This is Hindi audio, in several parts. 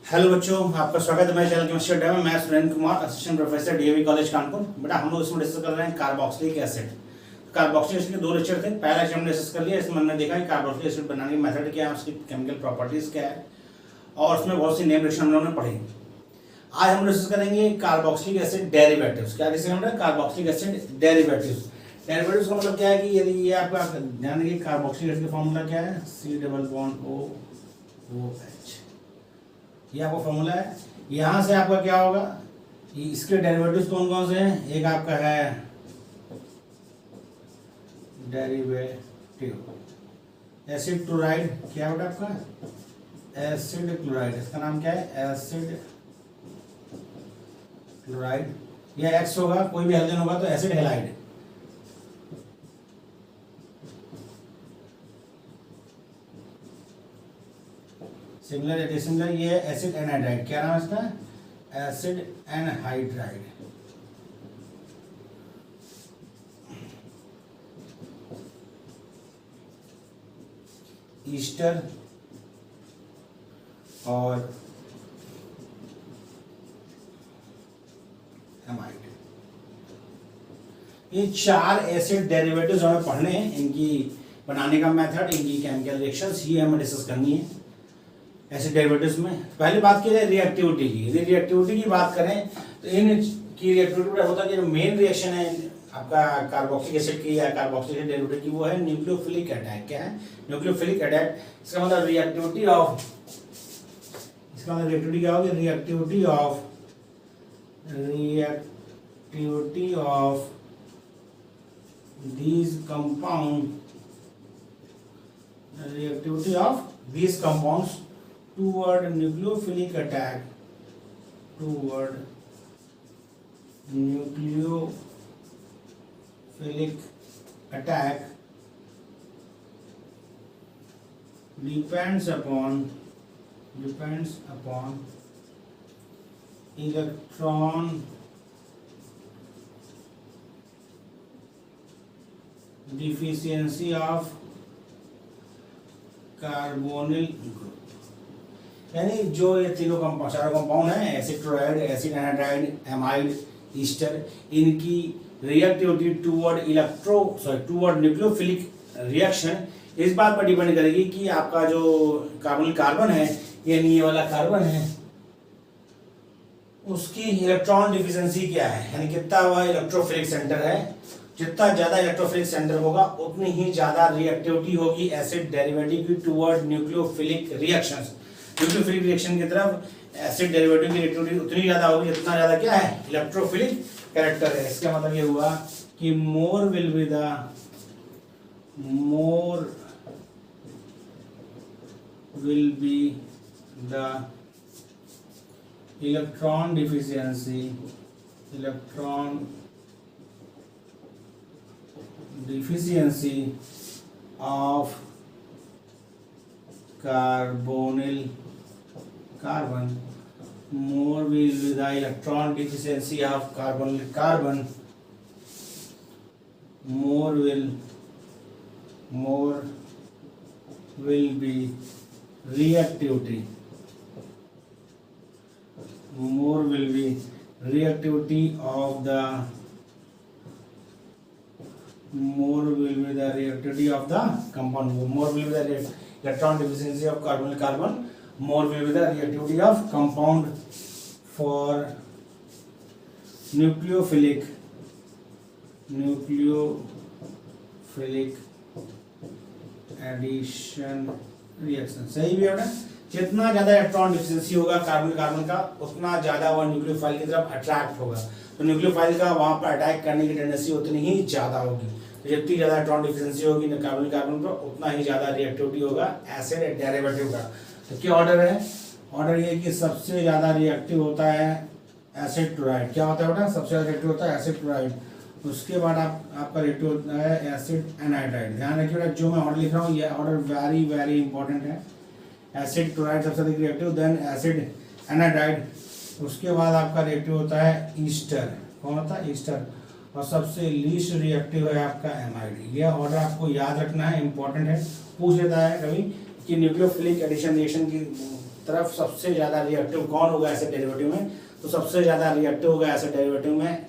हेलो बच्चों, आपका स्वागत है मेरे चैनल केमिस्ट्री अड्डा में। मैं Surendra Kumar, assistant professor DAV college Kanpur. बेटा हम लोग इसमें डिस्कस कर रहे हैं कार्बोक्सिलिक एसिड। कार्बोक्सिलिक एसिड के दो लेक्चर थे। पहला लेक्चर हमने डिस्कस कर लिया। इसमें हमने देखा कि कार्बोक्सिलिक एसिड बनाने की मेथड क्या है, उसकी केमिकल प्रॉपर्टीज क्या है, और उसमें बहुत सी नेम रिएक्शन हम लोगों ने पढ़ी। आज हम डिस्कस करेंगे कार्बोक्सिलिक एसिड डेरिवेटिव्स। क्या डिस्कस करेंगे? Carboxylic acid derivatives. डेरिवेटिव्स का मतलब क्या है कि यदि ये आपका ध्यान रखिए, कार्बोक्सिलिक एसिड का फॉर्मूला क्या है? C+OOH। ये आपका फॉर्मूला है। यहाँ से आपका क्या होगा कि इसके डेरिवेटिव्स कौन कौन से हैं? एक आपका है डेरिवेटिव एसिड क्लोराइड। क्या है बेटा आपका? Acid chloride. इसका नाम क्या है? Acid chloride. या एक्स होगा, कोई भी हेलोजन होगा तो एसिड हेलाइड। सिमिलर ये है एसिड एनहाइड्राइड। क्या नाम है इसका? Acid anhydride. ईस्टर और एमाइड, ये चार एसिड डेरिवेटिव्स हमें पढ़ने हैं। इनकी बनाने का मेथड, इनकी केमिकल रिएक्शंस, ये हमें डिस्कस करनी है एसिड डेरिवेटिव्स में। पहले बात की जाए रिएक्टिविटी की। यदि रिएक्टिविटी की बात करें तो इन की रिएक्टिविटी होता है कि मेन रिएक्शन है आपका कार्बोक्सिलिक एसिड की या कार्बोक्सिलिक डेरिवेटिव की, वो है न्यूक्लियोफिलिक अटैक। क्या है? Nucleophilic attack. इसका मतलब रिएक्टिविटी ऑफ, इसका मतलब रिएक्टिविटी क्या होगी? Reactivity of these compounds toward nucleophilic attack depends upon electron deficiency of carbonyl group. यानी जो ये तीनों कंपाउंड, चारों कंपाउंड हैं, acid chloride, acid anhydride, amide, Easter, इनकी रिएक्टिविटी टूवर्ड न्यूक्लियोफिलिक रिएक्शन इस बात पर डिपेंड करेगी कि आपका जो कार्बोनिल कार्बन है, यानी ये वाला कार्बन है, उसकी इलेक्ट्रॉन डिफिशिएंसी क्या है, यानी कितना वह इलेक्ट्रोफिलिक सेंटर है। जितना ज्यादा इलेक्ट्रोफिलिक सेंटर होगा उतनी ही ज्यादा रिएक्टिविटी होगी एसिड डेरिवेटिव की toward nucleophilic reactions. Nucleophilic reaction की तरफ एसिड डेरिवेटिव की रिएक्टिविटी उतनी ज्यादा होगी जितना ज्यादा क्या है? इलेक्ट्रोफिलिक कैरेक्टर है। इसका मतलब ये हुआ कि more will be the electron deficiency of carbonyl carbon, more will be the electron deficiency of carbonyl carbon, more will be reactivity, more will be reactivity of the compound, more will be the electron deficiency of carbonyl carbon, more will be the reactivity of compound for nucleophilic addition reaction। सही भी है ना? जितना ज्यादा इलेक्ट्रॉन डिफिशिएंसी होगा कार्बन कार्बन का, उतना ज्यादा वह न्यूक्लियोफाइल की तरफ अट्रैक्ट होगा। तो न्यूक्लियोफाइल का वहां पर अटैक करने की टेंडेंसी उतनी ही ज्यादा होगी। तो जितनी ज्यादा इलेक्ट्रॉन डिफिशिएंसी होगी कार्बन कार्बन पर, उतना ही ज्यादा रिएक्टिविटी होगा एसिड डेरिवेटिव का। तो क्या ऑर्डर है? ऑर्डर ये कि सबसे ज्यादा रिएक्टिव होता है एसिड क्लोराइड। क्या होता है बेटा? सबसे ज्यादा रिएक्टिव होता है एसिड क्लोराइड। उसके बाद आपका रिएक्टिव होता है एसिड एनहाइड्राइड। ध्यान रखिए बेटा, जो मैं ऑर्डर लिख रहा हूँ ये ऑर्डर वेरी वेरी इंपॉर्टेंट है। एसिड क्लोराइड सबसे अधिक रिएक्टिव, देन एसिड एनाडाइड, उसके बाद आपका रिएक्टिव होता है ईस्टर। कौन होता है? ईस्टर। और सबसे लीस्ट रिएक्टिव है आपका एमाइड। यह ऑर्डर आपको याद रखना है, इंपॉर्टेंट है, पूछ लेता है कभी कि न्यूक्लियोफिलिक एडिशन रिएक्शन की तरफ सबसे ज़्यादा रिएक्टिव कौन होगा एसिड डेरिवेटिव में, तो सबसे ज़्यादा रिएक्टिव होगा एसिड डेरिवेटिव में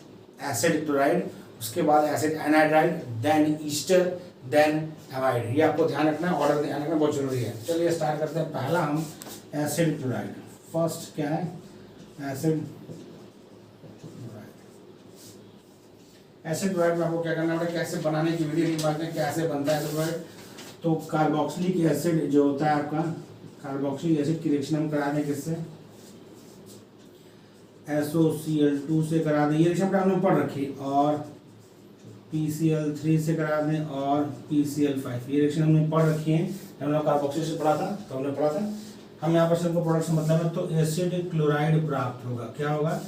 एसिड क्लोराइड, उसके बाद acid anhydride, then ester, then amide. ये आपको ध्यान रखना है, ऑर्डर ध्यान रखना बहुत जरूरी है। चलिए स्टार्ट करते हैं। पहला हम एसिड क्लोराइड, फर्स्ट क्या है एसिड क्लोराइड। एसिड क्लोराइड में आपको क्या करना है, कैसे बनाने की विधि नहीं बात है, कैसे बनता है एसिड क्लोराइड। तो कार्बोक्सिलिक एसिड जो होता है आपका, कार्बोक्सिलिक एसिड की रिएक्शन हम करा दें किससे, SOCl2 से करा दें, ये रिएक्शन हमने पढ़ रखी, और PCl3 से करा दें, और PCl5, ये रिएक्शन हमने पढ़ रखी है, हमने कार्बोक्सिल से पढ़ा था, तो हमने पढ़ा था। हम यहाँ पर सिर्फ प्रोडक्ट से मतलब है, तो एसिड क्लोराइड प्राप्त होगा। क्या होगा,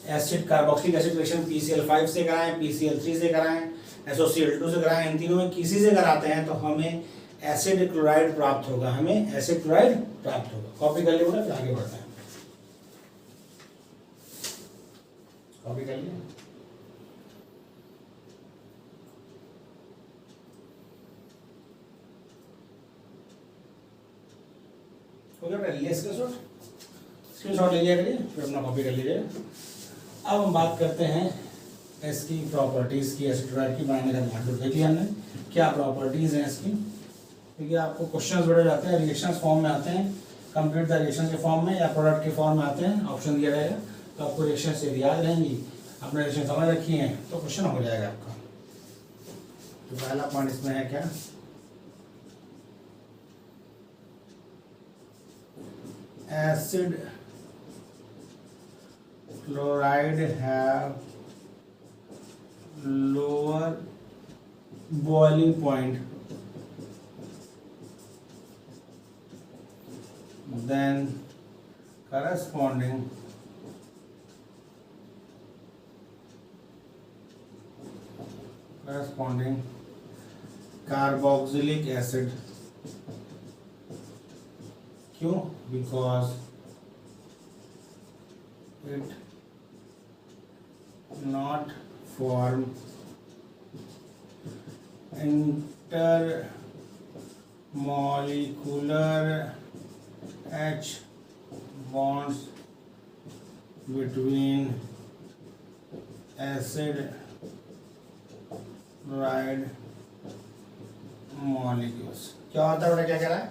acid carboxylic acid reaction PCl5 से कराएं, PCl3 से कराएं, SOCl2 से कराएं, इन तीनों में किसी से कराते हैं तो हमें एसिड क्लोराइड प्राप्त होगा, हमें एसिड क्लोराइड प्राप्त होगा। कॉपी कर लिया, फिर आगे बढ़ते हैं। कॉपी कर लिया, हो गया बेटा, ले स्क्रीनशॉट ले लिया करिए, फिर अपना कॉपी कर लीजिए। अब हम बात करते हैं इसकी प्रॉपर्टीज़ की, एसिड क्लोराइड की बनाने का ध्यान देख लिया हमने, क्या प्रॉपर्टीज़ हैं इसकी। क्योंकि आपको क्वेश्चंस बड़े जाते हैं, रिएक्शंस फॉर्म में आते हैं, कंप्लीट द रिएक्शन के फॉर्म में या प्रोडक्ट के फॉर्म में आते हैं, ऑप्शन दिया रहेगा, तो आपको रिएक्शन से याद रहेंगी, आपने रिएक्शन समझ रखी है तो क्वेश्चन हो जाएगा आपका। तो पहला पॉइंट इसमें है क्या, acid chloride have lower boiling point than corresponding carboxylic acid. क्यों, because it not form intermolecular H bonds between acid chloride molecules. क्या होता है, क्या कह रहा है,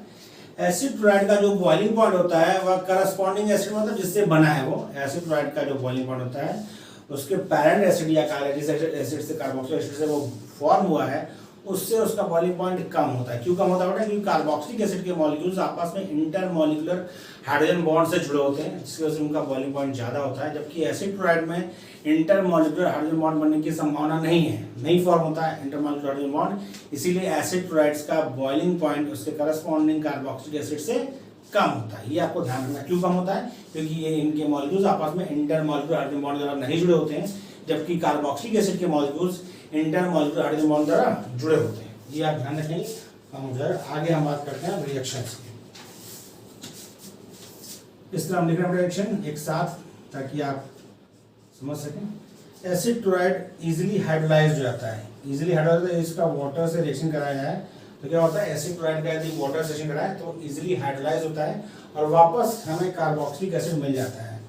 एसिड क्लोराइड का जो बॉइलिंग पॉइंट होता है वह करस्पॉन्डिंग एसिड मतलब जिससे बना है, वो एसिड क्लोराइड का जो बॉइलिंग पॉइंट होता है उसके पैरेंट एसिड या जिस एसिड से कार्बोक्सिलिक एसिड से वो फॉर्म हुआ है उससे उसका बॉइलिंग पॉइंट कम होता है। क्यों कम होता है, क्योंकि कार्बोक्सिलिक एसिड के मॉलिक्यूल्स आपस में इंटरमॉलिक्यूलर हाइड्रोजन बॉन्ड से जुड़े होते हैं, जिसकी वजह से उनका बॉइलिंग पॉइंट ज़्यादा होता है। जबकि एसिड क्लोराइड में इंटरमॉलिक्यूलर हाइड्रोजन बॉन्ड बनने की संभावना नहीं है, नहीं फॉर्म होता है इंटरमॉलिक्यूलर हाइड्रोजन बॉन्ड, इसीलिए एसिड क्लोराइड्स का बॉइलिंग पॉइंट उसके करस्पॉन्डिंग कार्बोक्सिलिक एसिड से कम होता है। ये आपको ध्यान रखना, क्यों कम होता है, क्योंकि ये इनके मॉलिक्यूल्स आपस में इंटरमॉलिक्यूलर हाइड्रोजन बॉन्ड द्वारा नहीं जुड़े होते हैं, जबकि कार्बोक्सिलिक एसिड के मॉलिक्यूल्स इंटरमॉलिक्यूलर हाइड्रोजन बॉन्ड द्वारा जुड़े होते हैं। ये आप ध्यान रखेंगे। आगे हम बात करते हैं रिएक्शंस की। इस तरह हम लिख रहे हैं रिएक्शन एक साथ ताकि आप समझ सकें। एसिड क्लोराइड इजीली हाइड्रोलाइज्ड हो जाता है, इजीली हाइड्रोलाइज्ड, इसका वाटर से रिएक्शन कराया है तो क्या होता है, एसिड क्लोराइड का यदि वाटर से रिएक्शन कराए तो इजीली हाइड्रोलाइज होता है और वापस हमें कार्बोक्सिलिक एसिड मिल जाता है,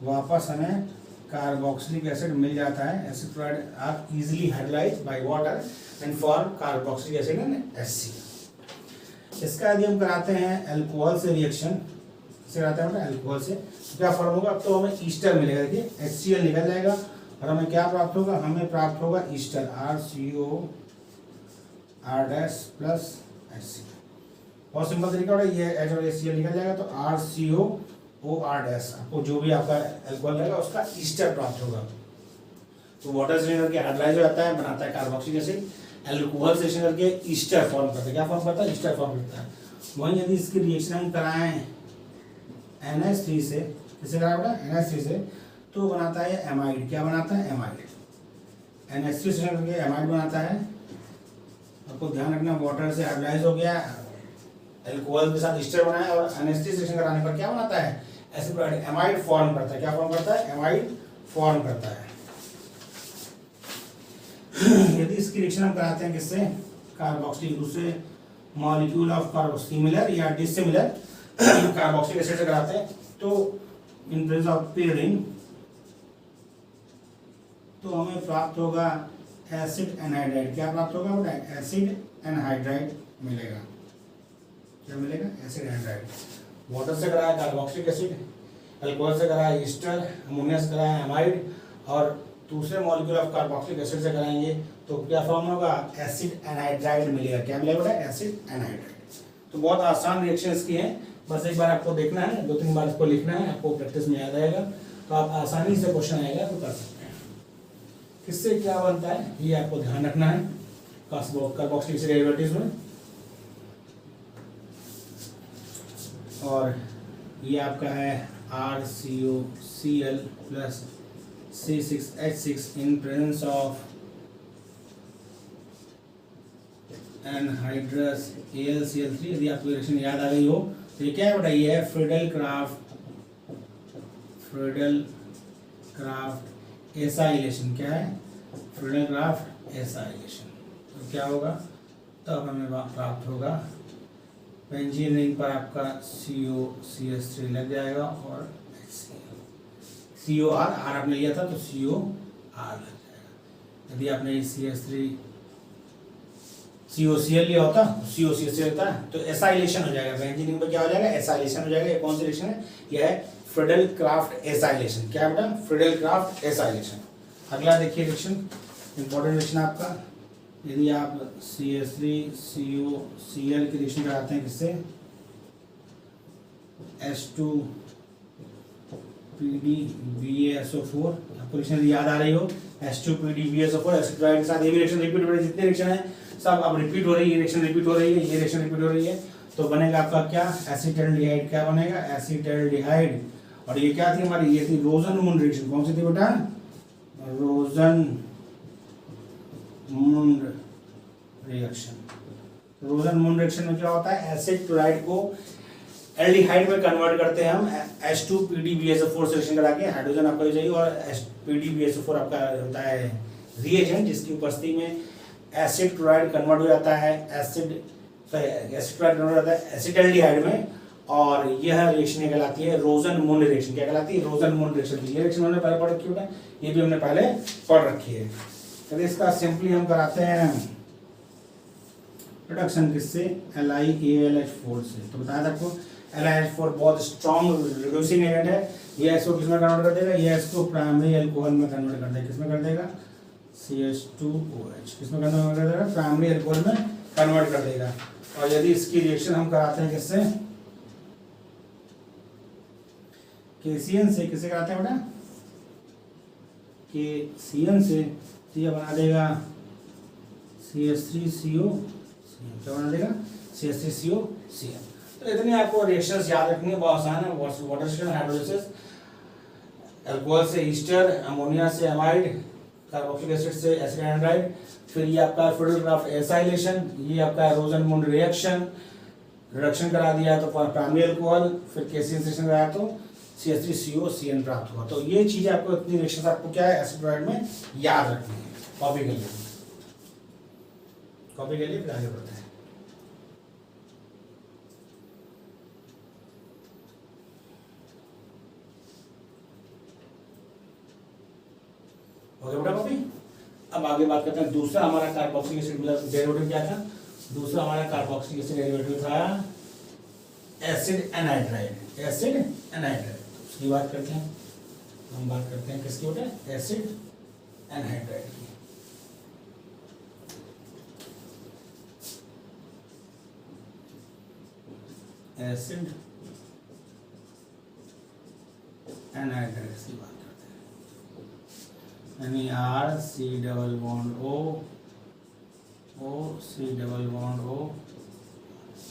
वापस हमें कार्बोक्सिलिक एसिड मिल जाता है। Acid chloride are easily hydrolysed by water and form carboxylic acid and HCl। इसका यदि हम कराते हैं अल्कोहल से रिएक्शन, से कराते हैं अल्कोहल से, क्या फॉर्म होगा, अब तो हमें ईस्टर मिलेगा, देखिए HCl निकल जाएगा और हमें क्या प्राप्त होगा, हमें प्राप्त होगा Easter RCO R' plus HCl। बहुत सिंपल तरीका है, ये H और HCl निकल जाएगा तो RCOOR', आपको जो भी आपका अल्कोहल रहेगा उसका ईस्टर प्राप्त होगा। तो वाटर से करके हाइड्रोलाइज हो जाता है, बनाता है कार्बोक्सिलिक एसिड, अल्कोहल से करके ईस्टर फॉर्म करता है, क्या फॉर्म करता है, ईस्टर फॉर्म करता है। वहीं यदि इसकी रिएक्शन हम कराएं NH3 से, किससे कराएगा NH3 से, तो बनाता है एमाइड, क्या बनाता है एमाइड, NH3 से करके एमाइड बनाता है। आपको ध्यान रखना, वाटर से हाइड्रोलाइज हो गया, अल्कोहल के साथ ईस्टर बनाया और NH3 रिएक्शन कराने पर क्या बनाता है, एसिड क्लोराइड एमाइड फॉर्म करता है, क्या फॉर्म करता है, एमाइड फॉर्म करता है। यदि इसकी रिएक्शन हम कराते हैं किससे, कार्बोक्सिलिक, दूसरे मॉलिक्यूल ऑफ कार्बो सिमिलर या डिसिमिलर कार्बोक्सिलिक एसिड से कराते हैं तो इन प्रेजेंस ऑफ पेयरिंग तो हमें प्राप्त होगा एसिड एनहाइड्राइड। क्या प्राप्त होगा बेटा? एसिड एनहाइड्राइड मिलेगा। क्या मिलेगा? Acid anhydride. वाटर से कराया कार्बोक्सिलिक एसिड, अल्कोहल से कराया ईस्टर, अमोनिया से कराया एमाइड, और दूसरे मॉलिक्यूल ऑफ कार्बोक्सिलिक एसिड से कराएंगे तो क्या फॉर्म होगा? एसिड एनहाइड्राइड मिलेगा। क्या मिलेगा बेटा? Acid anhydride. तो बहुत आसान रिएक्शन इसकी है, बस एक बार आपको देखना है, 2-3 बार इसको लिखना है, आपको प्रैक्टिस में याद आएगा तो आप आसानी से क्वेश्चन आएगा तो कर सकते हैं। किससे क्या बनता है ये आपको ध्यान रखना है कार्बोक्सिलिक एसिड डेरिवेटिव्स में। और ये आपका है RCOCl plus C6H6 in presence of anhydrous AlCl3। यदि आपको रिएक्शन याद आ गई हो तो ये क्या है बेटा? ये है फ्रीडेल-क्राफ्ट एसाइलेशन। क्या है? Friedel-craft acylation. तो क्या होगा? तब हमें प्राप्त होगा बेंजीन रिंग पर आपका COCH3 लग जाएगा और COR, R आपने लिया था तो COR लग जाएगा। यदि आपने COCl लिया होता COCH3 होता तो एसाइलेशन हो जाएगा। बेंजीन रिंग पर क्या हो जाएगा? एसाइलेशन हो जाएगा। ये कौन सी रिएक्शन है? यह है फ्रीडेल-क्राफ्ट एसाइलेशन। क्या बेटा? Friedel-craft acylation. अगला देखिए रिएक्शन, इंपॉर्टेंट रिएक्शन आपका। यदि आप CH3COCl की रिएक्शन कराते हैं किससे? H2PDBaSO4। आपको रिएक्शन याद आ रही हो, H2PDBaSO4 एसिड के साथ ये भी रिएक्शन रिपीट हो रही है। जितने रिएक्शन है सब अब रिपीट हो रही है। रिएक्शन रिपीट हो रही है, ये रिएक्शन रिपीट हो रही है तो बनेगा आपका क्या? एसिटाल्डिहाइड। क्या बनेगा? एसिटाल्डिहाइड। और ये क्या थी हमारी? ये थी रोजनमुंड रिएक्शन। कौन सी थी बेटा? रोजनमुंड रिएक्शन। रोजनमुंड रिएक्शन में क्या होता है? एसिड क्लोराइड को एल्डिहाइड में कन्वर्ट करते हैं हम H2PDBaSO4 से रिएक्शन करा के। हाइड्रोजन आपको चाहिए और PDBaSO4 आपका होता है रिएजेंट जिसकी उपस्थिति में एसिड क्लोराइड कन्वर्ट हो जाता है एसिटाल्डिहाइड में, और यह रिएक्शन कहलाती है रोजनमुंड रिएक्शन। क्या कहलाती है? रोजनमुंड रिएक्शन। ये रिएक्शन हमने पहले पढ़ रखी है, ये भी हमने पहले पढ़ रखी है। तो इसका सिंपली हम कराते हैं रिडक्शन किससे? LiAlH4 से। तो बताया था आपको LiH4 बहुत स्ट्रॉन्ग रिड्यूसिंग एजेंट है। ये इसको किसमें कन्वर्ट कर देगा? ये इसको प्राइमरी अल्कोहल में कन्वर्ट कर देगा। किसमें कर देगा? CH2OH। किसमें कन्वर्ट कर देगा? प्राइमरी अल्कोहल में कन्वर्ट कर देगा। और यदि इसकी रिएक्शन हम कराते हैं किससे? KCN से। किससे कराते हैं बेटा? KCN से। तो ये बना देगा CH3CO। क्या बना देगा? CH3COCl। तो इतनी आपको रिएक्शंस याद रखनी है, बहुत आसान है। वाटर से हाइड्रोलिसिस, अल्कोहल से ईस्टर, अमोनिया से एमाइड, कार्बोक्सिलिक एसिड से एसिड एनहाइड्राइड, फिर ये आपका फ्रीडेल-क्राफ्ट एसाइलेशन, ये आपका रोजनमुंड रिएक्शन, रिडक्शन करा दिया तो प्राइमरी अल्कोहल, फिर केसीएन रिएक्शन कराया तो CH3COCl प्राप्त हुआ। तो ये चीजें आपको इतनी रिएक्शंस आपको क्या है एसिड क्लोराइड में याद रखनी है। कॉपी कर लीजिए, कॉपी कर लीजिए, फिर आगे बढ़ते हैं। ओके बेटा कॉपी। अब आगे बात करते हैं दूसरा हमारा कार्बोक्सिलिक एसिड डेरिवेटिव क्या था। दूसरा हमारा कार्बोक्सिलिक एसिड डेरिवेटिव था एसिड एनहाइड्राइड। एसिड एनहाइड्राइड उसकी बात करते हैं। हम बात करते हैं किसकी बेटा? एसिड एनहाइड्राइड की। एसिड एनहाइड्राइड की बात करते हैं, यानी RCOO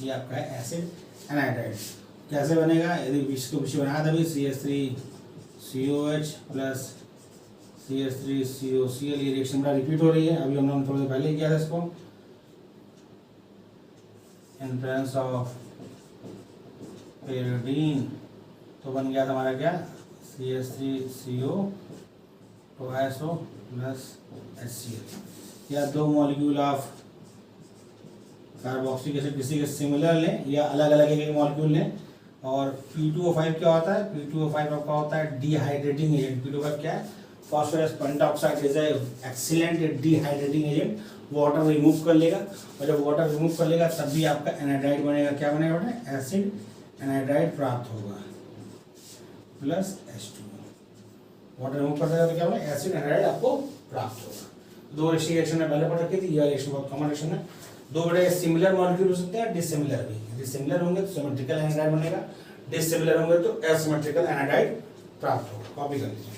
ये आपका है एसिड एनहाइड्राइड। कैसे बनेगा? यदि विष को विष बना तभी CH3COH प्लस CH3COCl ये रिएक्शन रिपीट हो रही है। अभी हमने थोड़ी देर पहले किया था इसको। इन प्रेजेंस ऑफ पेरिडीन तो बन गया था हमारा क्या? CH3COOSO plus HCl। या दो मॉलिक्यूल ऑफ कार्बोक्सिलिक एसिड किसी के सिमिलर लें या अलग अलग एक मॉलिक्यूल लें और P2O5 क्या होता है? P2O5 आपका होता है डिहाइड्रेटिंग एजेंट। P2O5 क्या है? Phosphorus pentoxide is excellent dehydrating agent, water remove कर लेगा, और जब वाटर रिमूव कर लेगा तब भी आपका एनाइड्राइड बनेगा। क्या बनेगा बेटा? एसिड एनाइड्राइड प्राप्त होगा प्लस H2O। वाटर रिमूव कर देगा तो क्या होगा? एसिड एनाइड्राइड आपको प्राप्त होगा। दो रिएक्शन में पहले पढ़ रखी थी, यह रिएक्शन बहुत कॉमन रिएक्शन है। दो बड़े सिमिलर मॉलिक्यूल हो सकते हैं, डिसिमिलर भी। यदि सिमिलर होंगे तो सिमेट्रिकल एनाइड्राइड बनेगा, डिसिमिलर होंगे तो एसिमेट्रिकल एनाइड्राइड प्राप्त होगा। कॉपी कर लीजिए।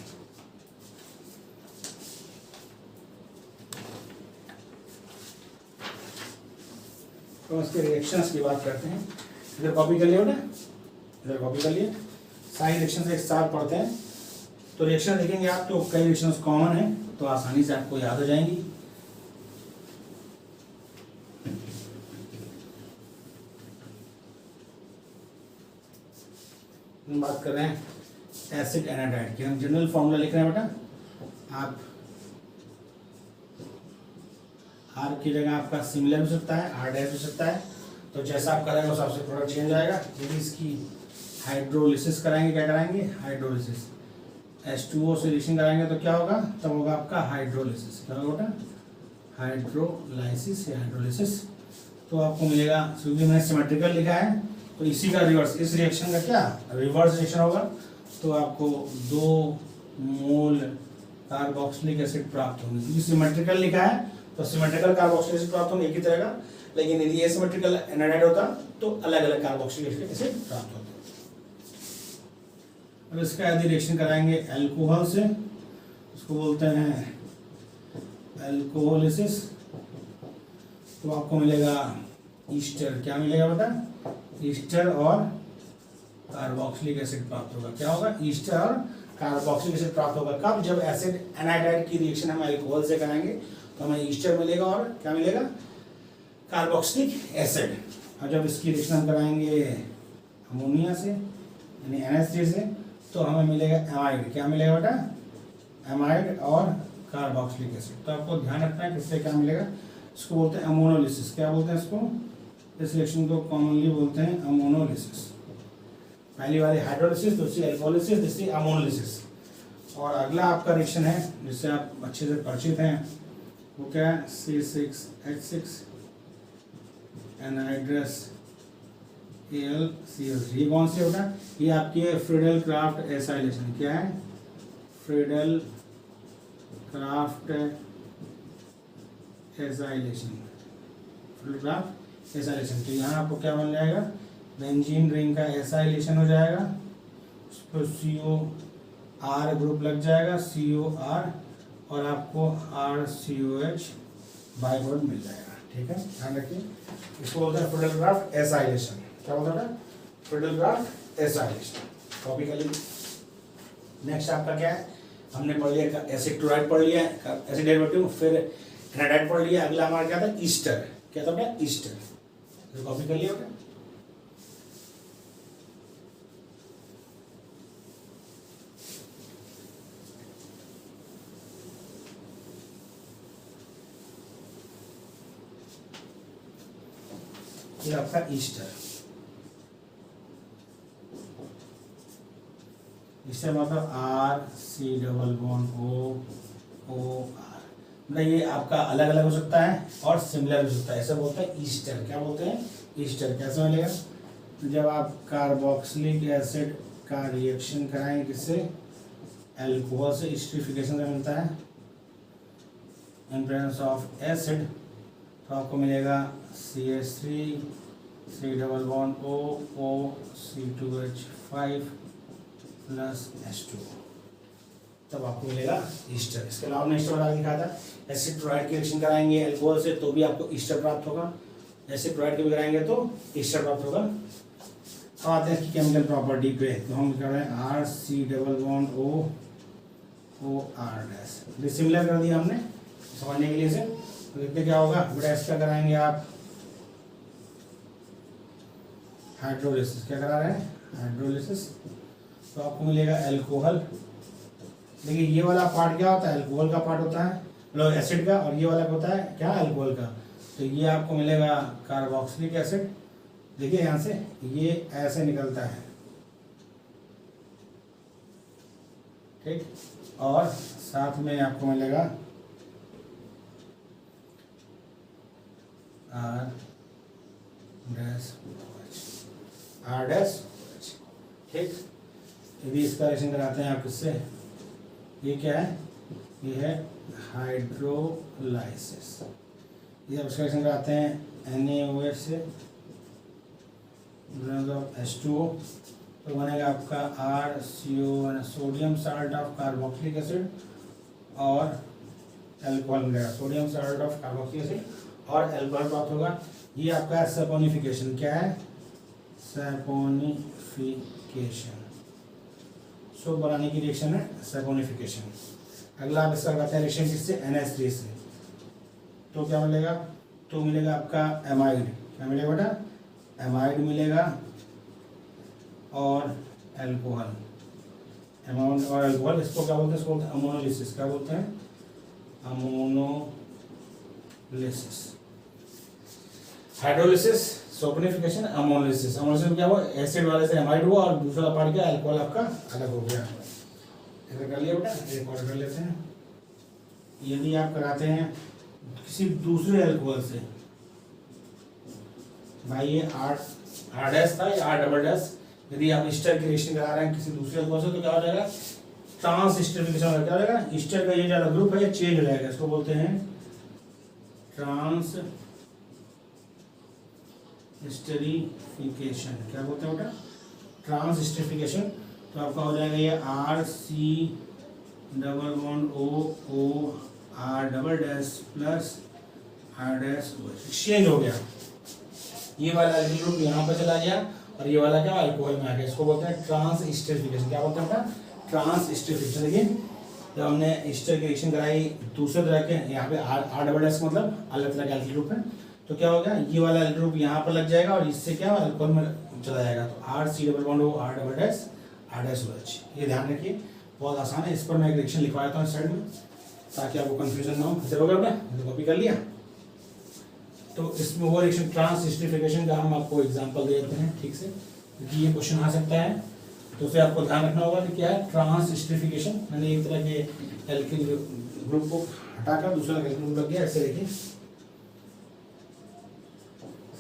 तो इसके रिएक्शंस की बात करते हैं। इधर कॉपी कर लिया बेटा, इधर कॉपी कर लिए। सारी रिएक्शंस एक साथ पढ़ते हैं। तो रिएक्शन देखेंगे आप तो कई रिएक्शंस कॉमन है, तो आसानी से आपको याद हो जाएंगी। हम बात कर रहे हैं एसिड एनाइड्राइड की। हम जनरल फॉर्मूला लिख रहे हैं बेटा। आप आर की जगह आपका सिमिलर हो सकता है, आर डैश हो सकता है। तो जैसा आप करेंगे उस हिसाब से प्रोडक्ट चेंज आएगा। यदि इसकी हाइड्रोलिसिस कराएंगे, क्या कराएंगे? हाइड्रोलिसिस। H2O से रिएक्शन कराएंगे तो क्या होगा? तब होगा आपका हाइड्रोलिसिस। क्या होगा बेटा? हाइड्रोलाइसिस या हाइड्रोलिसिस। तो आपको मिलेगा, क्योंकि मैंने सिमेट्रिकल लिखा है तो इसी का रिवर्स, इस रिएक्शन का क्या रिवर्स रिएक्शन होगा। तो आपको 2 मोल कार्बोक्सिलिक एसिड प्राप्त होंगे। क्योंकि सिमेट्रिकल लिखा है तो सिमेट्रिकल कार्बोक्सिलिक एसिड प्राप्त होंगे एक ही तरह का। लेकिन यदि एसिमेट्रिकल एनाइड्राइड होता तो अलग अलग कार्बोक्सिलिक एसिड प्राप्त होते। अब इसका यदि रिएक्शन कराएंगे अल्कोहल से, उसको बोलते हैं अल्कोहोलिसिस, तो आपको मिलेगा ईस्टर। क्या मिलेगा बेटा? ईस्टर और कार्बोक्सिलिक एसिड प्राप्त होगा। क्या होगा? ईस्टर और कार्बोक्सिलिक एसिड प्राप्त होगा। कब? जब एसिड एनाइड्राइड की रिएक्शन हम अल्कोहल से कराएंगे तो हमें ईस्टर मिलेगा और क्या मिलेगा? Carboxylic acid. और जब इसकी रिएक्शन हम कराएंगे अमोनिया से यानी NH3 से तो हमें मिलेगा एमाइड। क्या मिलेगा बेटा? एमाइड और कार्बोक्सिलिक एसिड। तो आपको ध्यान रखना है किससे क्या मिलेगा। इसको बोलते हैं अमोनोलिसिस। क्या बोलते हैं इसको? इस रिएक्शन को कॉमनली बोलते हैं अमोनोलिसिस। पहली वाली हाइड्रोलिसिस, दूसरी अल्कोहोलिसिस, तीसरी अमोनोलिसिस। और अगला आपका रिएक्शन है जिससे आप अच्छे से परिचित हैं, वो क्या है? C6H6 anhydrous AlCl3। ये कौन सी होता है? ये आपकी है फ्रीडल क्राफ्ट एसाइलेशन। क्या है? Friedel Crafts acylation. Friedel Crafts acylation. तो यहाँ आपको क्या बन जाएगा? बेंजीन रिंग का एसाइलेशन हो जाएगा, उस पर COR ग्रुप लग जाएगा, COR, और आपको RCOH बाई बॉन्ड मिल जाएगा। ठीक है, ध्यान रखिए। इसको बोलते हैं फ्रीडल क्राफ्ट एसाइलेशन। क्या बोलता है? Friedel Crafts acylation. कॉपी कर लीजिए। नेक्स्ट आपका क्या है? हमने पढ़ लिया एसिड क्लोराइड पढ़ लिया, एसिड डेरिवेटिव, फिर एनाइड्राइड पढ़ लिया। अगला हमारा क्या था? ईस्टर। क्या था बेटा? ईस्टर। तो कॉपी कर लिया बेटा। ये आपका ईस्टर। इससे मतलब RC≡OOR। मतलब ये आपका अलग अलग हो सकता है और सिमिलर हो सकता है। ऐसा बोलते हैं ईस्टर। क्या बोलते हैं? ईस्टर। कैसे मिलेगा? जब आप कार्बोक्सिलिक एसिड का रिएक्शन कराएंगे किससे? अल्कोहल से, एस्टरिफिकेशन से मिलता है इन प्रेजेंस ऑफ एसिड, तो आपको मिलेगा CH3 C≡OO2H5 प्लस H2O। तब आपको मिलेगा ईस्टर। इसके अलावा हमने ईस्टर बता दिखा था। एसिड क्लोराइड की रिएक्शन कराएंगे अल्कोहल से तो भी आपको ईस्टर प्राप्त होगा, एसिड क्लोराइड की भी कराएंगे तो ईस्टर प्राप्त होगा। अब आते हैं इसकी केमिकल प्रॉपर्टी पे। तो हम कर रहे हैं RC≡OOR। सिमिलर कर दिया हमने समझने के लिए से। तो देखते क्या होगा बेटा? इसका कराएंगे आप हाइड्रोलिसिस। क्या करा रहे हैं? हाइड्रोलिसिस। तो आपको मिलेगा अल्कोहल। देखिए ये वाला पार्ट क्या होता है? अल्कोहल का पार्ट होता है, मतलब एसिड का, और ये वाला होता है क्या? अल्कोहल का। तो ये आपको मिलेगा कार्बोक्सिलिक एसिड। देखिए यहाँ से ये ऐसे निकलता है, ठीक, और साथ में आपको मिलेगा R' ठीक। यदि इसका रिएक्शन कराते हैं आप किससे, ये क्या है, ये है हाइड्रोलाइसिस। ये आप इसका रिएक्शन कराते हैं NaOH से H2O, तो बनेगा आपका RCO sodium salt of carboxylic acid और एल्कोहल मिलेगा, sodium salt of carboxylic acid और एल्कोहल प्राप्त होगा। ये आपका सैपोनिफिकेशन, क्या है, सैपोनिफिकेशन, सो बनाने की रिएक्शन है सैपोनिफिकेशन। अगला आप इसका करते हैं रिएक्शन किससे, NH3 से, तो क्या मिलेगा, तो मिलेगा आपका एमाइड, क्या मिलेगा बेटा, एमाइड मिलेगा और एल्कोहल, एमाइड और एल्कोहल, इसको क्या बोलते हैं, इसको बोलते हैं अमोनोलिसिस, क्या बोलते हैं, ammonolysis. Hydrolysis, saponification, ammonolysis. Ammonolysis क्या हुआ, एसिड वाले से एमाइड हुआ और दूसरा पार्ट क्या, अल्कोहल आपका अलग हो गया। ऐसा कर लिया बेटा, एक और कर लेते हैं। यदि आप कराते हैं किसी दूसरे अल्कोहल से, भाई ये R' था, ये R', यदि आप ईस्टर की रिएक्शन करा रहे हैं किसी दूसरे अल्कोहल से, तो क्या हो जाएगा, ट्रांस एस्टरिफिकेशन, क्या हो जाएगा, ईस्टर का ये जो ग्रुप है ये चेंज हो जाएगा, इसको बोलते हैं ट्रांस एस्टरिफिकेशन। क्या बोलते हैं बेटा, ट्रांस एस्टरिफिकेशन। तो आपका हो जाएगा ये RC≡OR' प्लस R' एक्सचेंज हो गया, ये वाला एल्किल ग्रुप यहाँ पर चला गया और ये वाला क्या अल्कोहल में आ गया, इसको बोलते हैं ट्रांस एस्टरिफिकेशन। क्या बोलते हैं बेटा, ट्रांस एस्टरिफिकेशन। देखिए जब हमने एस्टर की रिएक्शन कराई दूसरे तरह के, यहाँ पे R' मतलब अलग तरह का एल्किल ग्रुप है, तो क्या होगा, ये वाला एल्किल ग्रुप यहाँ पर लग जाएगा और इससे क्या अल्कोहल में चला जाएगा, तो RC≡OR', ये ध्यान रखिए, बहुत आसान है। इस पर मैं एक रिएक्शन लिखवा देता हूँ साइड में ताकि आपको कंफ्यूजन ना हो। जरूर आपने कॉपी कर लिया, तो इसमें वो रिएक्शन ट्रांस एस्टरिफिकेशन का हम आपको एग्जांपल दे देते हैं ठीक से, क्योंकि ये क्वेश्चन आ सकता है, तो उसे आपको ध्यान रखना होगा कि क्या है ट्रांस एस्टरिफिकेशन। मैंने एक तरह के एल्किल ग्रुप को हटाकर दूसरा एल्किल ग्रुप लग गया, ऐसे देखिए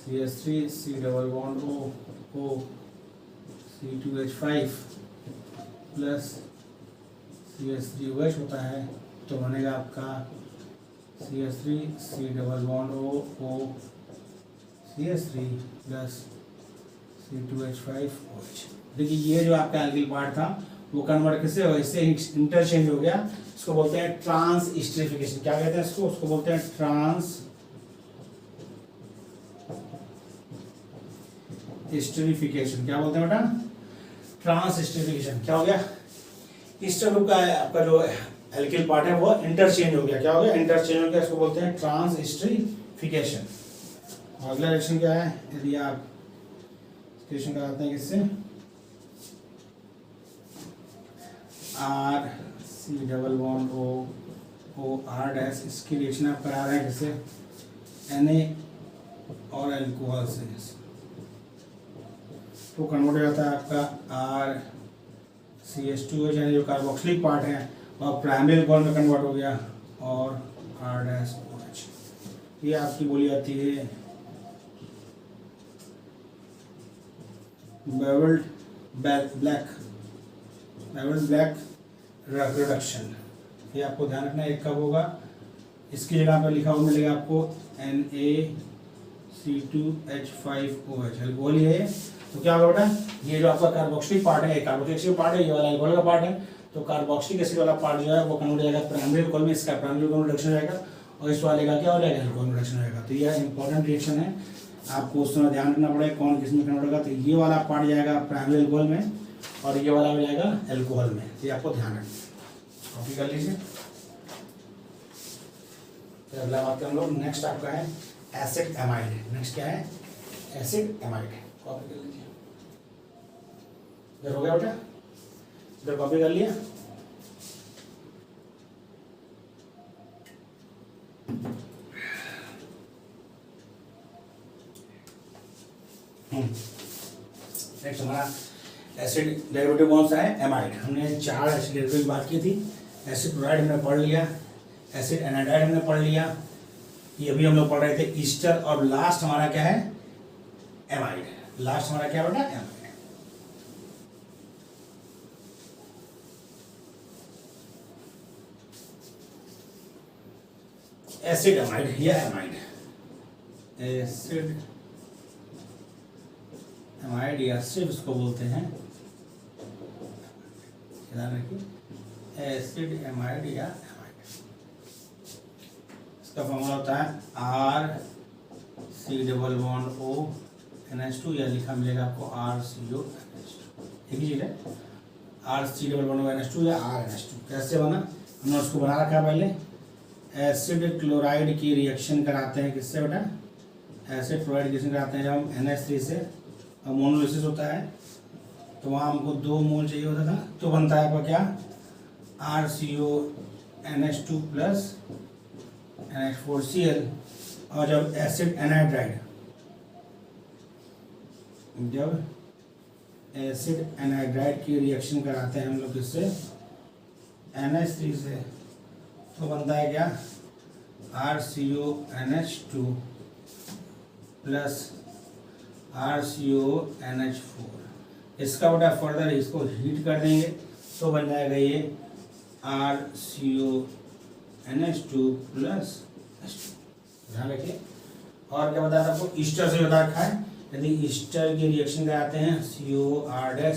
CH3 C≡O C2H5 plus CH3OH होता है, तो बनेगा आपका CH3 C≡O CH3 plus C2H5OH। देखिए ये जो आपका एल्किल पार्ट था वो कन्वर्ट किससे हो, इससे इंटरचेंज हो गया, इसको बोलते हैं ट्रांस एस्टरिफिकेशन। क्या कहते हैं इसको, उसको बोलते हैं ट्रांस एस्टरिफिकेशन। क्या बोलते हैं बेटा, ट्रांस एस्टरिफिकेशन। क्या हो गया, ईस्टर ग्रुप का आपका जो एल्किल पार्ट है वो इंटरचेंज हो गया, क्या हो गया, इंटरचेंज हो गया, इसको बोलते हैं ट्रांस एस्टरिफिकेशन। अगला रिएक्शन क्या है, यदि आप रिएक्शन कराते हैं किससे, RC≡OR', इसकी रिएक्शन आप करा रहे हैं किससे, Na और एल्कोहल से, तो कन्वर्ट हो जाता है आपका RCH2H यानी जो कार्बोक्सिलिक पार्ट है और प्राइमरी अल्कोहल में कन्वर्ट हो गया और R'OH। ये आपकी बोली जाती है बेवल्ड ब्लैक रिडक्शन। ये आपको ध्यान रखना है, एक कब होगा, इसकी जगह पर लिखा हुआ मिलेगा आपको NaC2H5OH, अल्कोहल ही है। तो क्या होगा बेटा, ये जो आपका कार्बोक्सिलिक पार्ट है, कार्बोक्सिलिक पार्ट है, ये वाला अल्कोहल का पार्ट है, तो कार्बोक्सिलिक एसिड वाला पार्ट जो है वो कन्वर्ट हो जाएगा प्राइमरी अल्कोहल में, इसका प्राइमरी अल्कोहल रिडक्शन हो जाएगा और इस वाले का क्या हो जाएगा, अल्कोहल रिडक्शन हो जाएगा। तो ये इंपॉर्टेंट रिएक्शन है, आपको उस समय ध्यान रखना पड़ेगा कौन किस में कन्वर्ट होगा। तो ये वाला पार्ट जाएगा प्राइमरी अल्कोहल में और ये वाला हो जाएगा अल्कोहल में, ये आपको ध्यान रखना, कॉपी कर लीजिए। फिर अगला बात हम लोग नेक्स्ट आपका है एसिड एमाइड। नेक्स्ट क्या है, एसिड एमाइड, कॉपी कर लीजिए। इधर हो गया बेटा, इधर कॉपी कर लिया। नेक्स्ट हमारा एसिड डेरिवेटिव कौन सा है, एमाइड। हमने 4 एसिड डेरिवेटिव की बात की थी। एसिड क्लोराइड हमने पढ़ लिया, एसिड एनाडाइड हमने पढ़ लिया, ये भी हम लोग पढ़ रहे थे ईस्टर, और लास्ट हमारा क्या है, एमाइड। लास्ट हमारा क्या बेटा, एमाइड। एसिड एमाइड या एमाइड, एसिड एमाइड या सिर्फ इसको बोलते हैं, ध्यान रखिए, एसिड एमाइड या एमाइड। इसका फॉर्मूला होता है RC≡O या लिखा मिलेगा आपको RCO NH2, एक ही चीज है, RC≡O NH2 या RNH2। कैसे बना, हमने उसको बना रखा है पहले। एसिड क्लोराइड की रिएक्शन कराते हैं किससे बेटा, एसिड क्लोराइड की रिएक्शन कराते हैं जब हम NH3 से, मोनोलिसिस होता है तो वहाँ हमको 2 मोल चाहिए होता था, तो बनता है आपका क्या, RCO NH2 प्लस NH4Cl। और जब एसिड एनाइड्राइड, जब एसिड एनाइड्राइड की रिएक्शन कराते हैं हम लोग किससे, NH3 से, तो बनता है क्या, RCO NH2 plus RCO NH4। इसका बेटा फर्दर इसको हीट कर देंगे तो बन जाएगा ये RCO NH2 प्लस H2। ध्यान रखिए। और क्या बताया था आपको, ईस्टर से बता रखा है, यदि ईस्टर की रिएक्शन कराते हैं COR',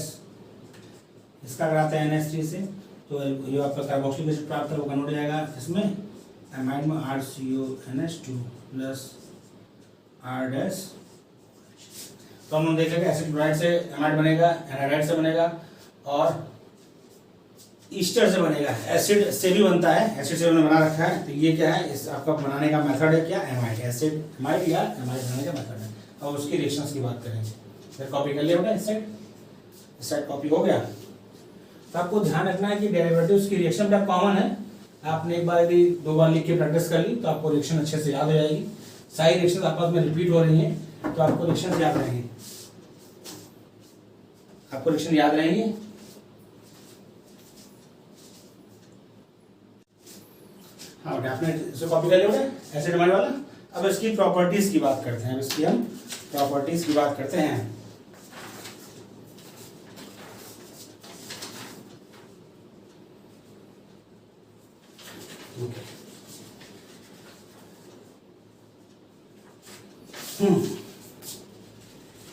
इसका कराते हैं NH3 से, तो ये आपका कार्बोक्सिलिक एसिड प्राप्त है, वो कन्वर्ट हो जाएगा इसमें एमाइड में RCO NH2 प्लस R'। तो हम लोग देख लेंगे एसिड क्लोराइड से एमाइड बनेगा, एनाइडाइड से बनेगा और ईस्टर से बनेगा। एसिड से भी बनता है, एसिड से हमने बना रखा है। तो ये क्या है, इस आपका बनाने का मेथड है क्या, एमाइड, एसिड एमाइड या एमाइड बनाने का मेथड है। और उसकी रिएक्शंस की बात करेंगे। फिर कॉपी कर लिया बेटा, इस साइड कॉपी हो गया। तो आपको ध्यान रखना है कि डेरिवेटिव्स की रिएक्शन बेटा कॉमन है। आपने एक बार यदि 2 बार लिख के प्रैक्टिस कर ली तो आपको रिएक्शन अच्छे से याद हो जाएगी। सारी रिएक्शन आपस में रिपीट हो रही हैं तो आपको रिएक्शन याद रहेंगे, आपको रिएक्शन याद रहेंगे। हाँ बेटा, आपने इसे कॉपी कर लिया बेटा, एसिड एमाइड वाला। अब इसकी प्रॉपर्टीज की बात करते हैं, अब इसकी हम प्रॉपर्टीज की बात करते हैं।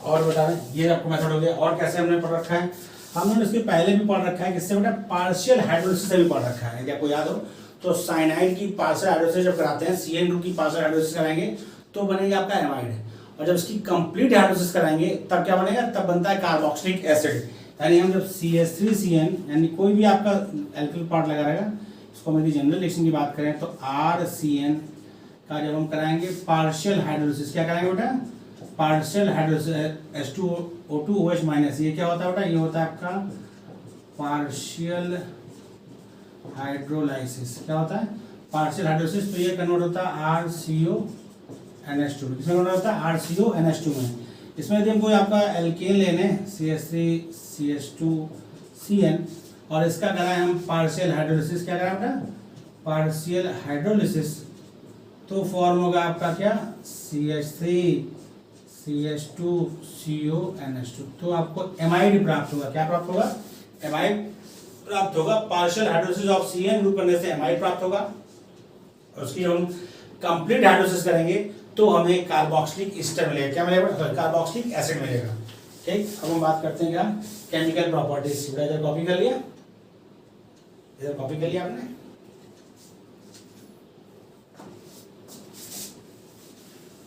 और बता दें, ये आपको मेथड हो गया। और कैसे हमने पढ़ रखा है, हमने इसके पहले भी पढ़ रखा है, किससे बेटा, पार्शियल हाइड्रोलिसिस से भी पढ़ रखा है। यदि आपको याद हो तो साइनाइड की पार्शियल हाइड्रोलिसिस जब कराते हैं, CN ग्रुप की पार्शियल हाइड्रोलिसिस कराएंगे तो बनेगा आपका एमाइड। और जब इसकी कंप्लीट हाइड्रोलिसिस कराएंगे तब क्या बनेगा, तब बनता है कार्बोक्सिलिक एसिड। यानी हम जब CH3CN यानी कोई भी आपका एल्किल पार्ट लगा रहेगा, इसको हम यदि जनरल रिएक्शन की बात करें तो RCN का जब हम कराएंगे पार्शियल हाइड्रोलिसिस, क्या कराएंगे बेटा, पार्शियल हाइड्रोलिसिस H2O2OH माइनस, ये क्या होता है बेटा, ये होता है आपका पार्शियल हाइड्रोलाइसिस। क्या होता है, पार्शियल हाइड्रोलिसिस। तो ये कन्वर्ट होता है RCO NH2, किसमें कन्वर्ट होता है, RCO NH2 में। इसमें यदि हम कोई आपका एल्केन ले लें, CH3CH2CN, और इसका कराएं हम पार्शियल हाइड्रोलिसिस, क्या कराएं बेटा, पार्शियल हाइड्रोलिसिस, तो फॉर्म होगा आपका क्या, CH3CH2CONH2। तो आपको एमाइड प्राप्त होगा। क्या प्राप्त होगा, एमाइड प्राप्त होगा। Partial hydrolysis of CN group करने से एमाइड प्राप्त होगा। और उसकी हम कंप्लीट हाइड्रोलिसिस करेंगे तो हमें कार्बोक्सिलिक एस्टर मिलेगा। क्या मिलेगा, कार्बोक्सिलिक एसिड मिलेगा। ठीक, अब हम बात करते हैं क्या, केमिकल प्रॉपर्टीज। इधर कॉपी कर लिया, इधर कॉपी कर लिया आपने।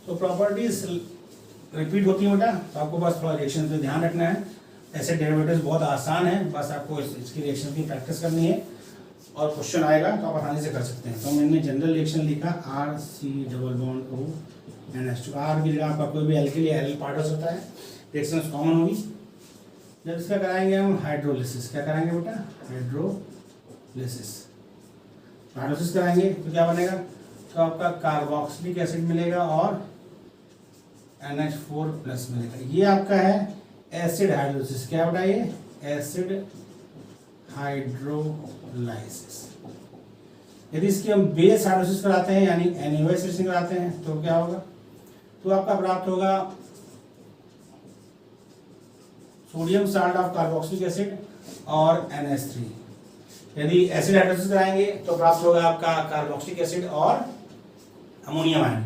तो प्रॉपर्टीज रिपीट होती है बेटा, तो आपको बस थोड़ा रिएक्शन पे ध्यान रखना है। ऐसे डेरिवेटिव्स बहुत आसान है, बस आपको इसकी रिएक्शन की प्रैक्टिस करनी है और क्वेश्चन आएगा तो आप आसानी से कर सकते हैं। तो मैंने जनरल रिएक्शन लिखा RC≡ONH2। R की जगह आपका कोई भी एल्किल या एल पार्ट हो सकता है, रिएक्शन कॉमन होगी। जब इसका कराएंगे हम हाइड्रोलिसिस, क्या कराएंगे बेटा, हाइड्रोलिसिस। हाइड्रोलिसिस कराएंगे तो क्या बनेगा, तो आपका कार्बोक्सिलिक एसिड मिलेगा और NH4 प्लस मिलेगा। ये आपका है एसिड हाइड्रोलिसिस। क्या बेटा, ये एसिड हाइड्रोलाइसिस। यदि इसकी हम बेस हाइड्रोलाइसिस कराते हैं यानी NaOH रिएक्शन कराते हैं तो क्या होगा, तो आपका प्राप्त होगा sodium salt of carboxylic acid और NH3। यदि एसिड हाइड्रोलाइसिस कराएंगे तो प्राप्त होगा आपका कार्बोक्सिलिक एसिड और अमोनियम आयन।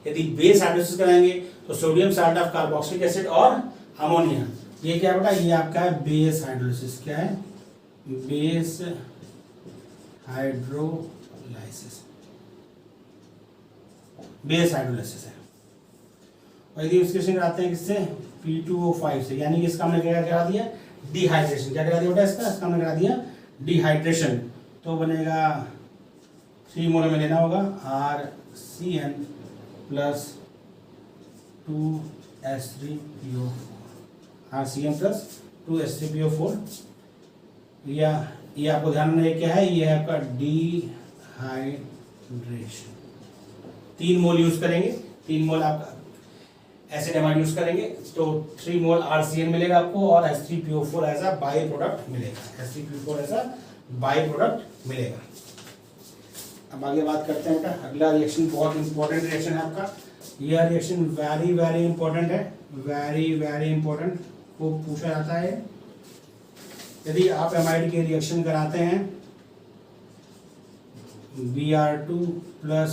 यदि बेस हाइड्रोलाइसिस कराएंगे तो sodium salt of carboxylic acid और अमोनिया। ये क्या बेटा, ये आपका है बेस हाइड्रोलाइसिस। क्या है, बेस हाइड्रोलाइसिस, बेस हाइड्रोलाइसिस है। और यदि उसके कराते हैं किससे, P2O5 से, यानी कि इसका हमने क्या करा दिया, डिहाइड्रेशन। क्या करा दिया बेटा, इसका हमने करा दिया डिहाइड्रेशन। तो बनेगा 3 मोल में लेना होगा RCN plus 2H3PO4, RCN plus 2H3PO4। या ये आपको ध्यान में क्या है, ये है आपका डिहाइड्रेशन। 3 मोल यूज करेंगे, 3 मोल आपका एसिड एमाइड यूज करेंगे तो 3 मोल RCN मिलेगा आपको और H3PO4 as a by product मिलेगा, H3PO4 as a by product मिलेगा। अब आगे बात करते हैं बेटा, अगला रिएक्शन बहुत इंपॉर्टेंट रिएक्शन है आपका। यह रिएक्शन वेरी वेरी इंपॉर्टेंट है, वेरी वेरी इंपॉर्टेंट, को पूछा जाता है। यदि आप एमाइड के रिएक्शन कराते हैं Br2 प्लस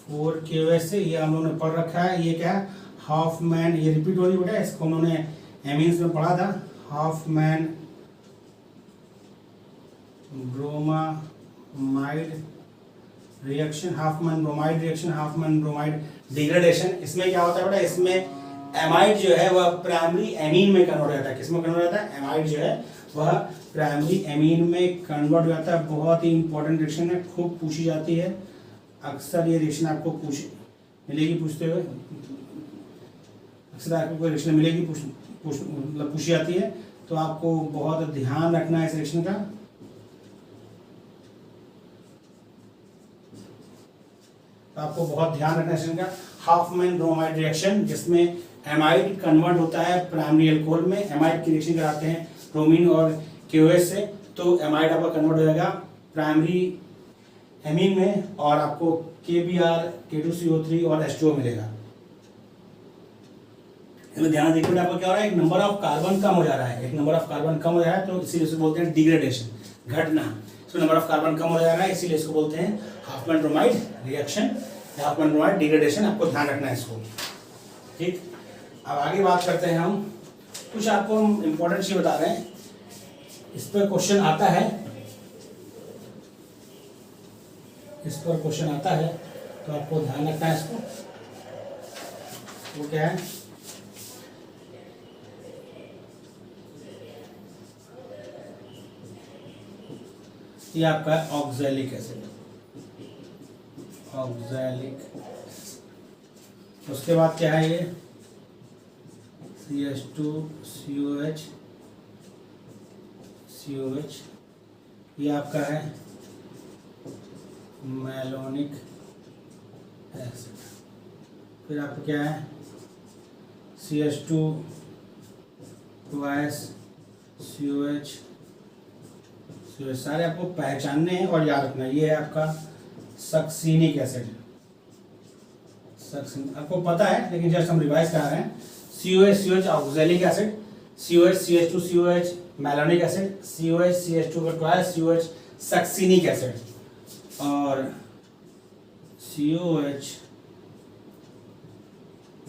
4KOH से, ये हम लोगों ने पढ़ रखा है, ये क्या है, हाफमैन, ये रिपीट हो रही बेटा, इसको उन्होंने एमीन्स में पढ़ा था, Hopman bromide reaction, Hopman bromide reaction, Hopman bromide degradation. इसमें क्या होता है बेटा, इसमें एमाइड जो है वह प्राइमरी एमीन में कन्वर्ट हो जाता है। किसमें कन्वर्ट हो जाता है, एमाइड जो है वह प्राइमरी एमीन में कन्वर्ट हो जाता है। बहुत ही इंपॉर्टेंट रिएक्शन है, खूब पूछी जाती है, अक्सर ये रिएक्शन आपको मिलेगी पूछते हुए, अक्सर आपको कोई रिएक्शन मिलेगी मतलब पूछी जाती है, तो आपको बहुत ध्यान रखना है इस रिएक्शन का। तो आपको बहुत ध्यान रखना है इसका, हाफमैन ब्रोमाइड रिएक्शन, जिसमें एमाइड कन्वर्ट होता है प्राइमरी अल्कोहल में। एमाइड की रिएक्शन कराते हैं ब्रोमीन और KOH से, तो एमाइड आपका कन्वर्ट हो जाएगा प्राइमरी एमीन में और आपको KBr, K2CO3 और H2O मिलेगा। इसमें ध्यान देखिए आपको क्या हो रहा है, एक नंबर ऑफ कार्बन कम हो जा रहा है, एक नंबर ऑफ कार्बन कम हो जा रहा है, तो इसीलिए इसको बोलते हैं डिग्रेडेशन, घटना। इसमें नंबर ऑफ कार्बन कम हो जा रहा है, इसीलिए इसको बोलते हैं Hopman bromide reaction, Hopman bromide degradation. आपको ध्यान रखना है इसको, ठीक। अब आगे बात करते हैं हम, कुछ आपको हम इंपॉर्टेंट चीज बता रहे हैं, इस पर क्वेश्चन आता है, इस पर क्वेश्चन आता है, तो आपको ध्यान रखना है इसको। वो क्या है, ये आपका ऑक्सैलिक एसिड, ऑक्सैलिक। उसके बाद क्या है, ये CH2COH, ये आपका है मैलोनिक एसिड। फिर आपको क्या है, CH2 2S COH, सारे आपको पहचानने हैं और याद रखना है। ये है आपका सक्सिनिक एसिड, आपको पता है लेकिन जस्ट हम रिवाइज कर रहे हैं। COH oxalic acid, COH CH2COH malonic acid, COH CH2 COH succinic acid, और COH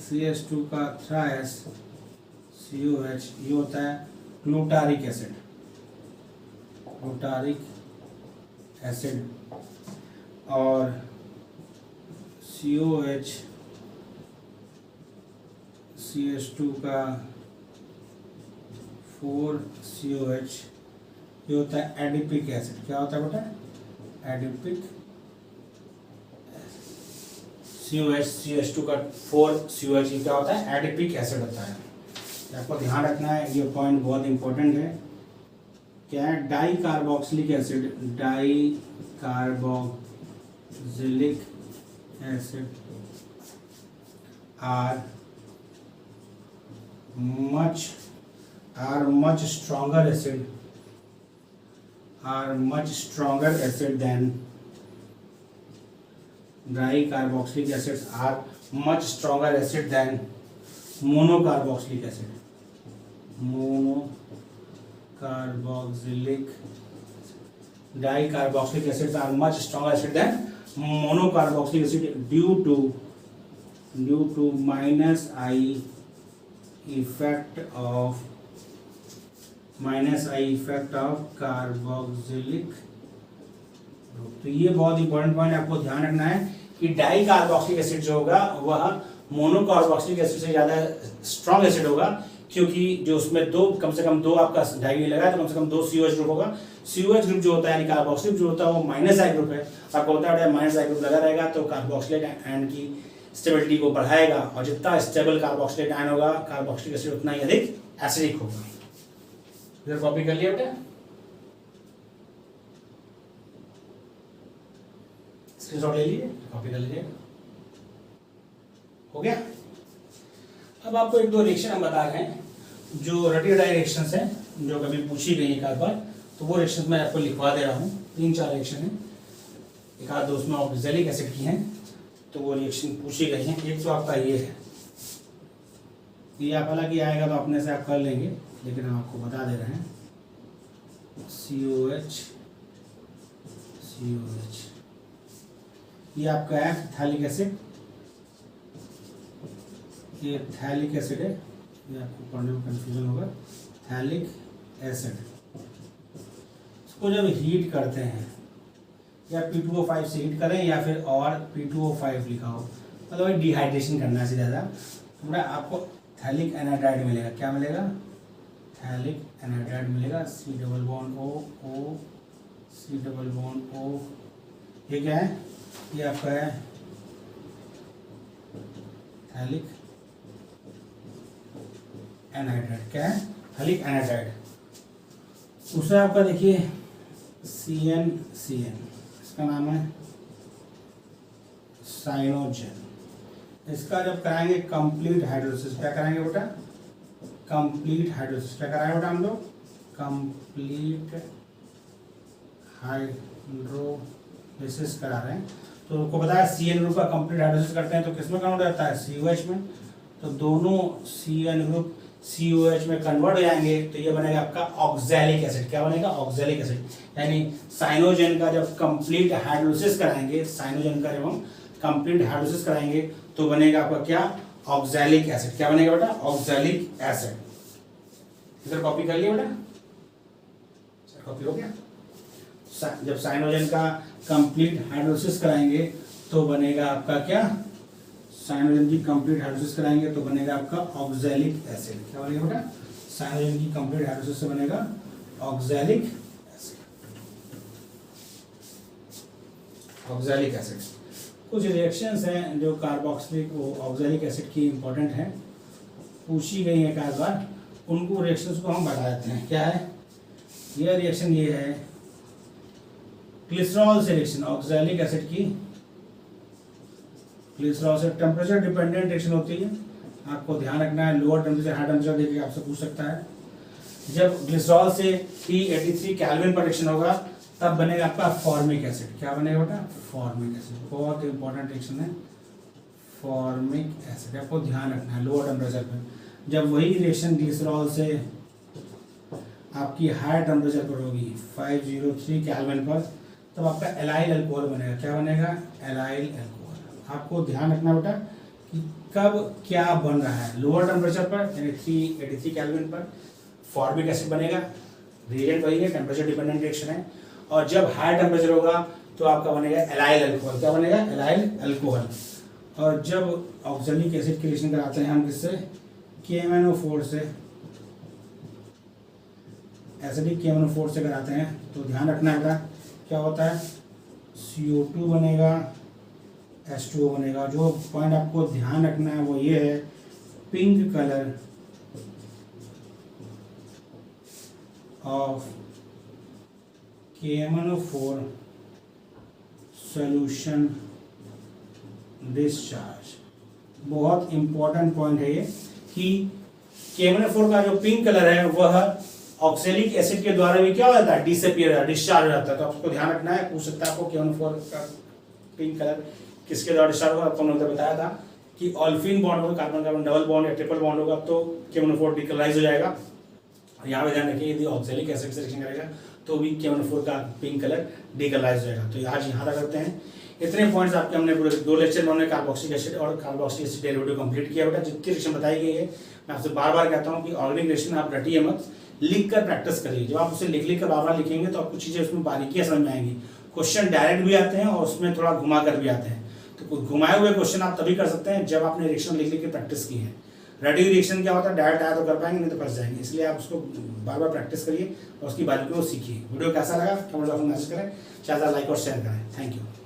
CH2 का थ्राइस COH, ये होता है ग्लूटारिक एसिड, ग्लूटारिक एसिड। और COH CH2 का 4COH, ये होता है एडिपिक एसिड। क्या होता है बेटा, एडिपिक। COH CH2 का 4COH, ये क्या होता है, एडिपिक एसिड होता है। आपको ध्यान रखना है, ये पॉइंट बहुत इंपॉर्टेंट है। क्या है, di carboxylic acid, di carboxylic acid are much are much stronger acid than dicarboxylic acids are much stronger acid than monocarboxylic acid. Dicarboxylic acids are much stronger acid than monocarboxylic acid due to minus I effect of carboxylic. तो ये बहुत इंपॉर्टेंट पॉइंट आपको ध्यान रखना है कि डाई कार्बोक्सिलिक एसिड जो होगा वह मोनोकार्बोक्सिलिक एसिड से ज़्यादा स्ट्रॉन्ग एसिड होगा, क्योंकि जो उसमें कम से कम दो आपका डाई लगा तो कम से कम 2 COH ग्रुप होगा। COH ग्रुप जो होता है यानी कार्बोक्सिलिक जो होता है वो माइनस आई ग्रुप है, आपको होता है माइनस आई ग्रुप लगा रहेगा तो कार्बोक्सिलिक आयन की स्टेबिलिटी को बढ़ाएगा, और जितना स्टेबल कार्बोक्सिलिक आयन होगा कार्बोक्सिलिक एसिड उतना ही अधिक एसिडिक होगा। इधर कॉपी कर लिया बेटा, स्क्रीनशॉट ले लीजिए, कॉपी कर लीजिए। हो गया। अब आपको 1-2 रिएक्शन हम बता रहे हैं जो रटी डाई रिएक्शंस हैं, जो कभी पूछी गई एक आध बार, तो वो रिएक्शंस मैं आपको लिखवा दे रहा हूँ। 3-4 रिएक्शन है, एक आध 2 उसमें ऑक्जेलिक एसिड की हैं, तो वो रिएक्शन पूछी गई हैं। एक तो आपका ये है, ये आप हालांकि आएगा तो अपने से आप कर लेंगे, लेकिन हम आपको बता दे रहे हैं। COH ये आपका है थैलिक एसिड, ये थैलिक एसिड है, ये आपको पढ़ने में कंफ्यूजन होगा। थैलिक एसिड इसको जब हीट करते हैं या P2O5 से हीट करें या फिर और P2O5 लिखा हो, मतलब डिहाइड्रेशन करना से ज़्यादा, तो आपको थैलिक एनाइड्राइड मिलेगा। क्या मिलेगा? थैलिक एनाइड्राइड मिलेगा। C double bond O। ये क्या है? ये आपका है थैलिक एनाइड्राइड। क्या है? Phthalic anhydride. दूसरा आपका देखिए CN, इसका नाम है साइनोजेन। इसका जब कराएंगे कंप्लीट हाइड्रोलिसिस, क्या कराएंगे बेटा? Complete hydrolysis. क्या कराएंगे बेटा हम लोग? कंप्लीट हाइड्रोलिसिस करा रहे हैं। तो आपको पता है CN ग्रुप का कंप्लीट हाइड्रोलिसिस करते हैं तो किसमें कन्वर्ट होता है? COH में। तो दोनों CN ग्रुप COH में कन्वर्ट हो जाएंगे तो ये बनेगा आपका ऑक्सैलिक एसिड। क्या बनेगा? Oxalic acid. यानी साइनोजेन का जब कंप्लीट हाइड्रोलिसिस कराएंगे, साइनोजेन का जब हम कंप्लीट हाइड्रोलिसिस कराएंगे तो बनेगा आपका क्या? Oxalic acid. क्या बनेगा बेटा? Oxalic acid. इधर कॉपी कर लिया बेटा, कॉपी हो गया। जब साइनोजेन का कंप्लीट हाइड्रोलिसिस कराएंगे तो बनेगा आपका क्या? साइनोजेन की कंप्लीट हाइड्रोलिसिस कराएंगे तो बनेगा आपका ऑक्सैलिक एसिड। क्या बनेगा बेटा? साइनोजेन की कंप्लीट हाइड्रोलिसिस से बनेगा ऑक्सैलिक एसिड। Oxalic acid. कुछ रिएक्शंस हैं जो कार्बोक्सिलिक ऑक्सैलिक एसिड की इंपॉर्टेंट हैं, पूछी गई है एक बार, उनको रिएक्शंस को हम बता देते हैं। क्या है यह रिएक्शन? ये है ग्लिसरॉल से रिएक्शन, ऑक्सैलिक एसिड की ग्लिसरॉल से। टेम्परेचर डिपेंडेंट रिएक्शन होती है, आपको ध्यान रखना है। लोअर टेम्परेचर हाई टेम्परेचर देखिए आपसे पूछ सकता है। जब ग्लिसरॉल से T83 केल्विन पर रिएक्शन होगा तब बनेगा आपका फॉर्मिक एसिड। क्या बनेगा बेटा? Formic acid. बहुत इंपॉर्टेंट रिएक्शन है फॉर्मिक एसिड, आपको ध्यान रखना है लोअर टेम्परेचर पर। जब वही रिएक्शन ग्लिसरॉल से आपकी हाई टेम्परेचर पर होगी 503 केल्विन पर, तब आपका एलाइल अल्कोहल बनेगा। क्या बनेगा? Allyl alcohol. आपको ध्यान रखना बेटा कि कब क्या बन रहा है। लोअर टेम्परेचर पर यानी 383 केल्विन पर फॉर्मिक एसिड बनेगा, रिएजेंट वही है, टेम्परेचर डिपेंडेंट रिएक्शन है। और जब हाई टेम्परेचर होगा तो आपका बनेगा एलाइल अल्कोहल। क्या बनेगा? Allyl alcohol. और जब ऑक्सैलिक एसिड की रिएक्शन कराते हैं हम किससे? KMnO4 से, एसिडिक KMnO4 से कराते हैं तो ध्यान रखना है बेटा क्या होता है? CO2 बनेगा, H2O बनेगा। जो पॉइंट आपको ध्यान रखना है वो ये है, pink colour of KMnO4 solution discharge. बहुत इंपॉर्टेंट पॉइंट है ये कि KMnO4 का जो पिंक कलर है वह ऑक्सैलिक एसिड के द्वारा भी क्या हो जाता है, डिसअपीयर हो जाता है, डिस्चार्ज हो जाता है। तो आपको ध्यान रखना है, पूछ सकता है आपको KMnO4 का पिंक कलर किसके द्वारा डिस्चार्ज होगा। आपको मैंने बताया था कि ऑल्फिन बॉन्ड होगा, कार्बन कार्बन डबल बॉन्ड या ट्रिपल बॉन्ड होगा तो KMnO4 डिकलराइज हो जाएगा। यहाँ पे ध्यान रखिए, यदि ऑक्सैलिक एसिड से रिएक्शन करेगा तो भी KMnO4 का पिंक कलर डिकलराइज हो जाएगा। तो आज यहाँ तक करते हैं। इतने पॉइंट्स आपके हमने पूरे 2 लेक्चर में हमने कार्बोक्सिलिक एसिड और कार्बोक्सिलिक एसिड डेरिवेटिव कंप्लीट किया बेटा। जितनी रिएक्शन बताई गई है मैं आपसे बार बार कहता हूँ कि ऑर्गेनिक रिएक्शन आप रटिए मत, लिख कर प्रैक्टिस करिए। जब आप उसे लिख कर बार बार लिखेंगे तो आपको चीज़ें उसमें बारीकियाँ समझ में आएंगी। क्वेश्चन डायरेक्ट भी आते हैं और उसमें थोड़ा घुमा कर भी आते हैं। तो घुमाए हुए क्वेश्चन आप तभी कर सकते हैं जब आपने रिएक्शन लिख के प्रैक्टिस की है। रेडी रिएक्शन क्या होता है, डायरेक्ट आया तो कर पाएंगे, नहीं तो फंस जाएंगे। इसलिए आप उसको बार बार प्रैक्टिस करिए और उसकी बारीकियों को सीखिए। वीडियो कैसा लगा कमेंट बॉक्स में मैसेज करें, ज़्यादा लाइक और शेयर करें। Thank you.